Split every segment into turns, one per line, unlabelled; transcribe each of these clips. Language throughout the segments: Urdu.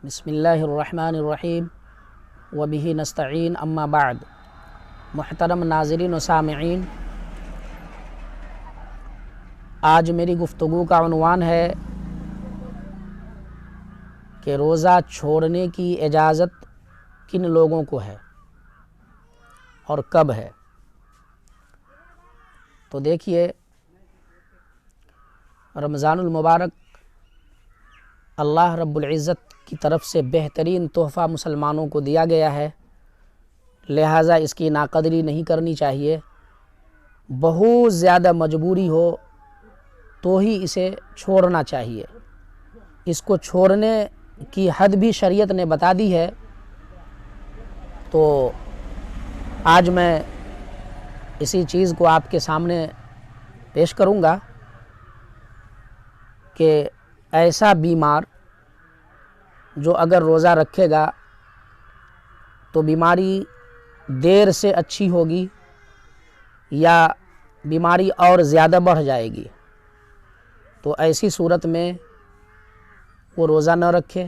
بسم اللہ الرحمن الرحیم وبہ نستعین اما بعد۔ محترم ناظرین و سامعین، آج میری گفتگو کا عنوان ہے کہ روزہ چھوڑنے کی اجازت کن لوگوں کو ہے اور کب ہے۔ تو دیکھیے، رمضان المبارک اللہ رب العزت کی طرف سے بہترین تحفہ مسلمانوں کو دیا گیا ہے، لہٰذا اس کی ناقدری نہیں کرنی چاہیے۔ بہت زیادہ مجبوری ہو تو ہی اسے چھوڑنا چاہیے۔ اس کو چھوڑنے کی حد بھی شریعت نے بتا دی ہے۔ تو آج میں اسی چیز کو آپ کے سامنے پیش کروں گا کہ ایسا بیمار جو اگر روزہ رکھے گا تو بیماری دیر سے اچھی ہوگی یا بیماری اور زیادہ بڑھ جائے گی، تو ایسی صورت میں وہ روزہ نہ رکھے۔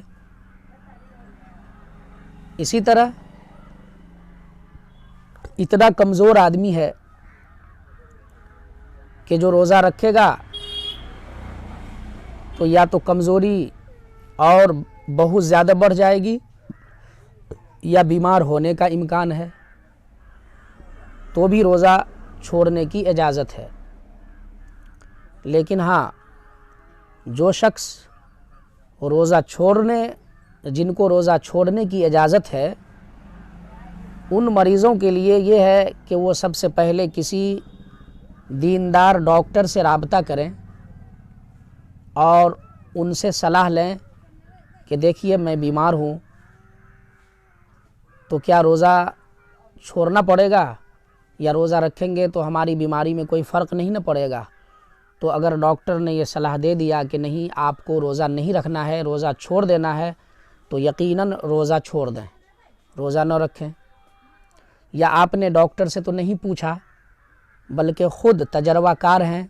اسی طرح اتنا کمزور آدمی ہے کہ جو روزہ رکھے گا تو یا تو کمزوری اور بہت زیادہ بڑھ جائے گی یا بیمار ہونے کا امکان ہے، تو بھی روزہ چھوڑنے کی اجازت ہے۔ لیکن ہاں، جو شخص جن کو روزہ چھوڑنے کی اجازت ہے، ان مریضوں کے لیے یہ ہے کہ وہ سب سے پہلے کسی دیندار ڈاکٹر سے رابطہ کریں اور ان سے صلاح لیں کہ دیکھیے میں بیمار ہوں، تو کیا روزہ چھوڑنا پڑے گا یا روزہ رکھیں گے تو ہماری بیماری میں کوئی فرق نہیں نہ پڑے گا؟ تو اگر ڈاکٹر نے یہ صلاح دے دیا کہ نہیں، آپ کو روزہ نہیں رکھنا ہے، روزہ چھوڑ دینا ہے، تو یقیناً روزہ چھوڑ دیں، روزہ نہ رکھیں۔ یا آپ نے ڈاکٹر سے تو نہیں پوچھا بلکہ خود تجربہ کار ہیں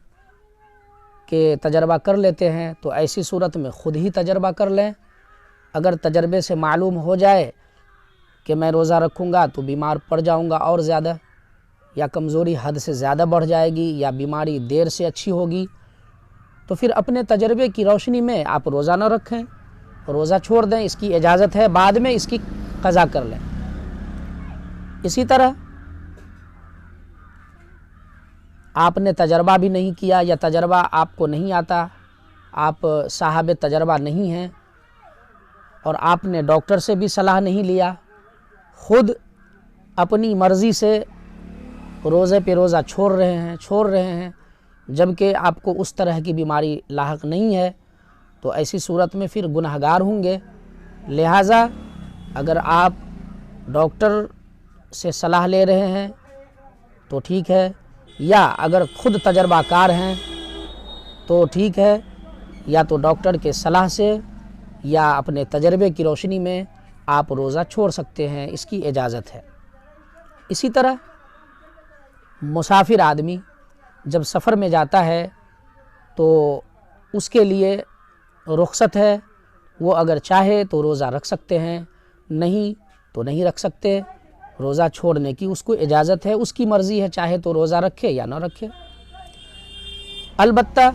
کہ تجربہ کر لیتے ہیں، تو ایسی صورت میں خود ہی تجربہ کر لیں۔ اگر تجربے سے معلوم ہو جائے کہ میں روزہ رکھوں گا تو بیمار پڑ جاؤں گا اور زیادہ، یا کمزوری حد سے زیادہ بڑھ جائے گی یا بیماری دیر سے اچھی ہوگی، تو پھر اپنے تجربے کی روشنی میں آپ روزہ نہ رکھیں، روزہ چھوڑ دیں۔ اس کی اجازت ہے، بعد میں اس کی قضا کر لیں۔ اسی طرح آپ نے تجربہ بھی نہیں کیا یا تجربہ آپ کو نہیں آتا، آپ صاحب تجربہ نہیں ہیں، اور آپ نے ڈاکٹر سے بھی صلاح نہیں لیا، خود اپنی مرضی سے روزے پہ روزہ چھوڑ رہے ہیں جبکہ آپ کو اس طرح کی بیماری لاحق نہیں ہے، تو ایسی صورت میں پھر گنہگار ہوں گے۔ لہٰذا اگر آپ ڈاکٹر سے صلاح لے رہے ہیں تو ٹھیک ہے، یا اگر خود تجربہ کار ہیں تو ٹھیک ہے، یا تو ڈاکٹر کے صلاح سے یا اپنے تجربے کی روشنی میں آپ روزہ چھوڑ سکتے ہیں، اس کی اجازت ہے۔ اسی طرح مسافر آدمی جب سفر میں جاتا ہے تو اس کے لیے رخصت ہے، وہ اگر چاہے تو روزہ رکھ سکتے ہیں، نہیں تو نہیں رکھ سکتے۔ روزہ چھوڑنے کی اس کو اجازت ہے، اس کی مرضی ہے، چاہے تو روزہ رکھے یا نہ رکھے۔ البتہ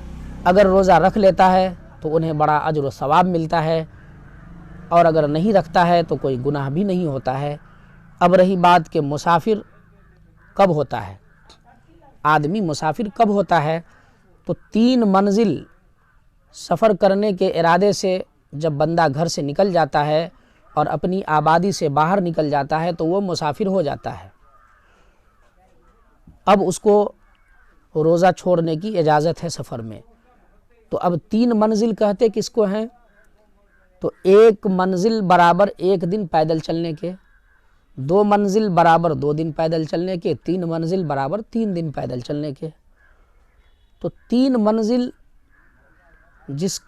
اگر روزہ رکھ لیتا ہے تو انہیں بڑا اجر و ثواب ملتا ہے، اور اگر نہیں رکھتا ہے تو کوئی گناہ بھی نہیں ہوتا ہے۔ اب رہی بات کہ مسافر کب ہوتا ہے، آدمی مسافر کب ہوتا ہے، تو 3 منزل سفر کرنے کے ارادے سے جب بندہ گھر سے نکل جاتا ہے اور اپنی آبادی سے باہر نکل جاتا ہے تو وہ مسافر ہو جاتا ہے۔ اب اس کو روزہ چھوڑنے کی اجازت ہے سفر میں۔ تو اب 3 منزل کہتے کس کو ہیں؟ تو 1 منزل برابر 1 دن پیدل چلنے کے، 2 منزل برابر 2 دن پیدل چلنے کے، 3 منزل برابر 3 دن پیدل چلنے کے۔ تو 3 منزل جس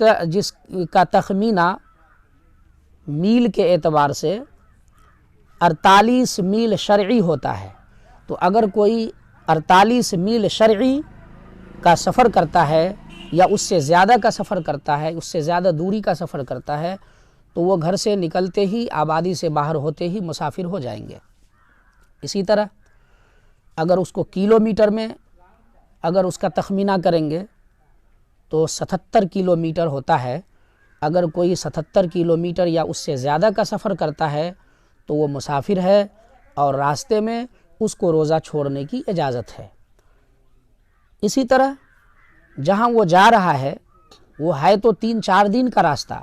کا تخمینہ میل کے اعتبار سے 48 میل شرعی ہوتا ہے، تو اگر کوئی 48 میل شرعی کا سفر کرتا ہے یا اس سے زیادہ کا سفر کرتا ہے، اس سے زیادہ دوری کا سفر کرتا ہے، تو وہ گھر سے نکلتے ہی آبادی سے باہر ہوتے ہی مسافر ہو جائیں گے۔ اسی طرح اگر اس کو کلومیٹر میں اگر اس کا تخمینہ کریں گے تو 77 کلومیٹر ہوتا ہے۔ اگر کوئی 77 کلومیٹر یا اس سے زیادہ کا سفر کرتا ہے تو وہ مسافر ہے اور راستے میں اس کو روزہ چھوڑنے کی اجازت ہے۔ اسی طرح جہاں وہ جا رہا ہے وہ ہے تو 3-4 دن کا راستہ،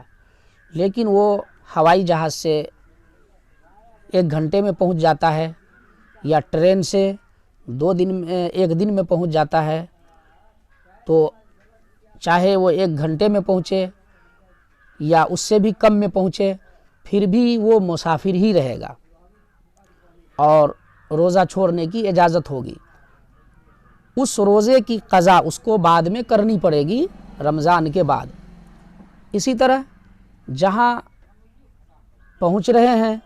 لیکن وہ ہوائی جہاز سے 1 گھنٹے میں پہنچ جاتا ہے یا ٹرین سے 1 دن میں پہنچ جاتا ہے، تو چاہے وہ 1 گھنٹے میں پہنچے یا اس سے بھی کم میں پہنچے، پھر بھی وہ مسافر ہی رہے گا اور روزہ چھوڑنے کی اجازت ہوگی۔ اس روزے کی قضا اس کو بعد میں کرنی پڑے گی رمضان کے بعد۔ اسی طرح جہاں پہنچ رہے ہیں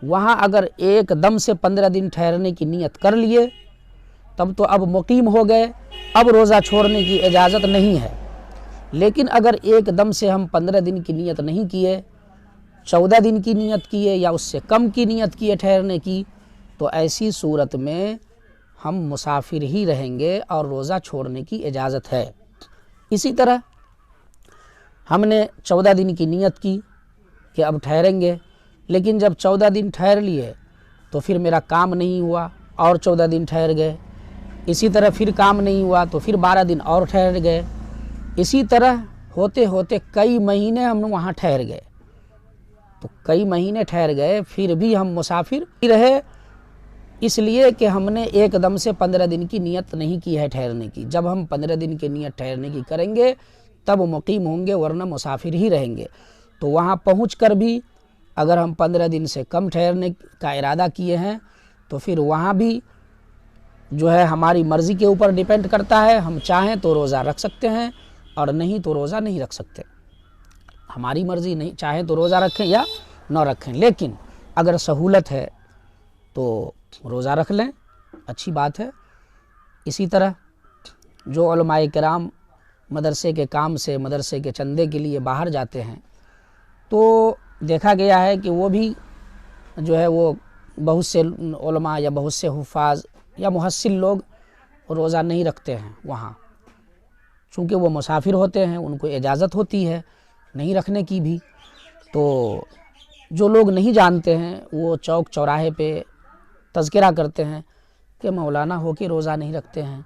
وہاں اگر ایک دم سے 15 دن ٹھہرنے کی نیت کر لیے تب تو اب مقیم ہو گئے، اب روزہ چھوڑنے کی اجازت نہیں ہے۔ لیکن اگر ایک دم سے ہم 15 دن کی نیت نہیں کیے، 14 دن کی نیت کیے یا اس سے کم کی نیت کیے ٹھہرنے کی، تو ایسی صورت میں ہم مسافر ہی رہیں گے اور روزہ چھوڑنے کی اجازت ہے۔ اسی طرح ہم نے 14 دن کی نیت کی کہ اب ٹھہریں گے، لیکن جب 14 دن ٹھہر لیے تو پھر میرا کام نہیں ہوا اور 14 دن ٹھہر گئے، اسی طرح پھر کام نہیں ہوا تو پھر 12 دن اور ٹھہر گئے، اسی طرح ہوتے ہوتے کئی مہینے ہم وہاں ٹھہر گئے۔ تو کئی مہینے ٹھہر گئے پھر بھی ہم مسافر ہی رہے، اس لیے کہ ہم نے ایک دم سے 15 دن کی نیت نہیں کی ہے ٹھہرنے کی۔ جب ہم 15 دن کی نیت ٹھہرنے کی کریں گے تب مقیم ہوں گے، ورنہ مسافر ہی رہیں گے۔ تو وہاں پہنچ کر بھی اگر ہم 15 دن سے کم ٹھہرنے کا ارادہ کیے ہیں تو پھر وہاں بھی جو ہے ہماری مرضی کے اوپر ڈیپینڈ کرتا ہے، ہم چاہیں تو روزہ رکھ سکتے ہیں اور نہیں تو روزہ نہیں رکھ سکتے۔ ہماری مرضی، نہیں چاہیں تو روزہ رکھیں یا نہ رکھیں، لیکن اگر سہولت ہے تو روزہ رکھ لیں، اچھی بات ہے۔ اسی طرح جو علماء کرام مدرسے کے کام سے، مدرسے کے چندے کے لیے باہر جاتے ہیں تو دیکھا گیا ہے کہ وہ بھی جو ہے وہ بہت سے علماء یا بہت سے حفاظ یا محصل لوگ روزہ نہیں رکھتے ہیں وہاں، چونکہ وہ مسافر ہوتے ہیں، ان کو اجازت ہوتی ہے نہیں رکھنے کی بھی۔ تو جو لوگ نہیں جانتے ہیں وہ چوک چوراہے پہ تذکرہ کرتے ہیں کہ مولانا ہو کے روزہ نہیں رکھتے ہیں،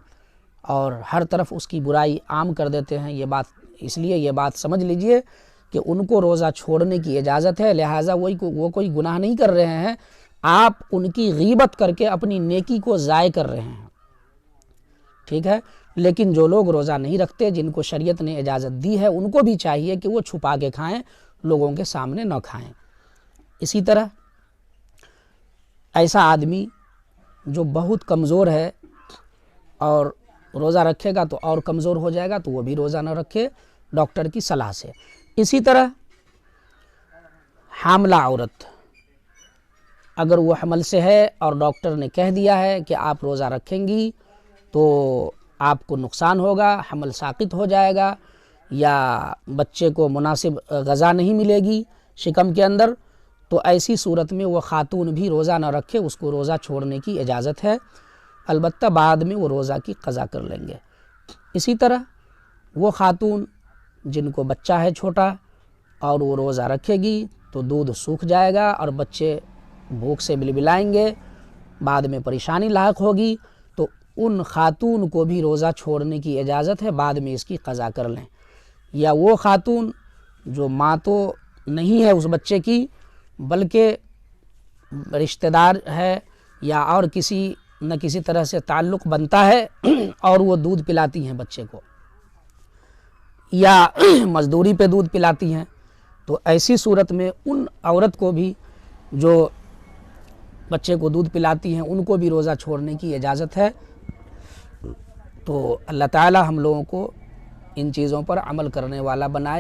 اور ہر طرف اس کی برائی عام کر دیتے ہیں۔ یہ بات اس لیے یہ بات سمجھ لیجئے کہ ان کو روزہ چھوڑنے کی اجازت ہے، لہٰذا وہ کوئی گناہ نہیں کر رہے ہیں، آپ ان کی غیبت کر کے اپنی نیکی کو ضائع کر رہے ہیں، ٹھیک ہے۔ لیکن جو لوگ روزہ نہیں رکھتے، جن کو شریعت نے اجازت دی ہے، ان کو بھی چاہیے کہ وہ چھپا کے کھائیں، لوگوں کے سامنے نہ کھائیں۔ اسی طرح ایسا آدمی جو بہت کمزور ہے اور روزہ رکھے گا تو اور کمزور ہو جائے گا، تو وہ بھی روزہ نہ رکھے ڈاکٹر کی صلاح سے۔ اسی طرح حاملہ عورت، اگر وہ حمل سے ہے اور ڈاکٹر نے کہہ دیا ہے کہ آپ روزہ رکھیں گی تو آپ کو نقصان ہوگا، حمل ساقط ہو جائے گا یا بچے کو مناسب غذا نہیں ملے گی شکم کے اندر، تو ایسی صورت میں وہ خاتون بھی روزہ نہ رکھے، اس کو روزہ چھوڑنے کی اجازت ہے، البتہ بعد میں وہ روزہ کی قضا کر لیں گے۔ اسی طرح وہ خاتون جن کو بچہ ہے چھوٹا اور وہ روزہ رکھے گی تو دودھ سوکھ جائے گا اور بچے بھوک سے بلبلائیں گے، بعد میں پریشانی لاحق ہوگی، تو ان خاتون کو بھی روزہ چھوڑنے کی اجازت ہے، بعد میں اس کی قضا کر لیں۔ یا وہ خاتون جو ماں تو نہیں ہے اس بچے کی بلکہ رشتہ دار ہے یا اور کسی نہ کسی طرح سے تعلق بنتا ہے اور وہ دودھ پلاتی ہیں بچے کو یا مزدوری پہ دودھ پلاتی ہیں، تو ایسی صورت میں ان عورت کو بھی جو بچے کو دودھ پلاتی ہیں ان کو بھی روزہ چھوڑنے کی اجازت ہے۔ تو اللہ تعالی ہم لوگوں کو ان چیزوں پر عمل کرنے والا بنائے۔